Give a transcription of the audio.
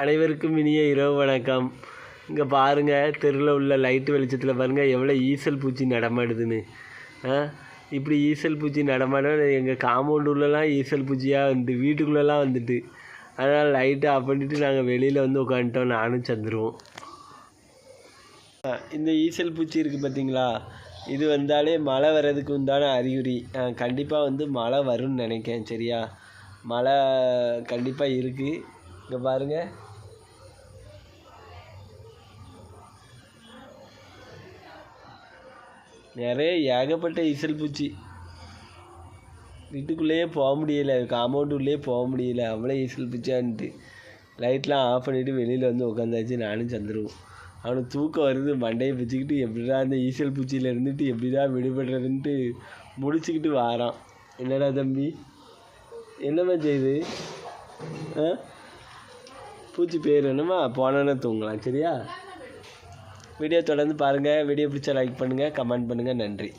அனைவருக்கும் இனிய இரவு வணக்கம். இங்கே பாருங்கள், தெருவில் உள்ள லைட்டு வெளிச்சத்தில் பாருங்கள் எவ்வளோ ஈசல் பூச்சி நடமாடுதுன்னு. இப்படி ஈசல் பூச்சி நடமாட எங்கள் காம்பவுண்ட் உள்ளலாம் ஈசல் பூச்சியாக வந்து வீட்டுக்குள்ளெல்லாம் வந்துட்டு, அதனால் லைட்டை ஆஃப் பண்ணிவிட்டு நாங்கள் வெளியில் வந்து உட்காந்துட்டோம், நானும் சந்துருவோம். இந்த ஈசல் பூச்சி இருக்குது பார்த்தீங்களா, இது வந்தாலே மழை வர்றதுக்கு உண்டான அறிகுறி. கண்டிப்பாக வந்து மழை வரும்னு நினைக்கிறேன். சரியா, மழை கண்டிப்பாக இருக்குது. இங்கே பாருங்கள், நிறைய ஏகப்பட்ட ஈசல் பூச்சி. வீட்டுக்குள்ளேயே போக முடியல, காம்பவுண்டுக்குள்ளேயே போக முடியல, அவ்வளோ ஈசல் பூச்சியான்ட்டு லைட்லாம் ஆஃப் பண்ணிவிட்டு வெளியில் வந்து உட்காந்தாச்சு, நானும் சந்துருவோம். அவனுக்கு தூக்கம் வருது, மண்டையை பிச்சுக்கிட்டு எப்படிடா அந்த ஈசல் பூச்சியில் இருந்துட்டு எப்படிடா விடுபடுறதுன்ட்டு முடிச்சுக்கிட்டு வாரான். என்னடா தம்பி, என்னம்மா செய்யுது? பூச்சி பேர் என்னம்மா? போனோன்னே தூங்கலாம். சரியா, வீடியோ தொடர்ந்து பாருங்கள். வீடியோ பிடிச்சா லைக் பண்ணுங்கள், கமெண்ட் பண்ணுங்கள். நன்றி.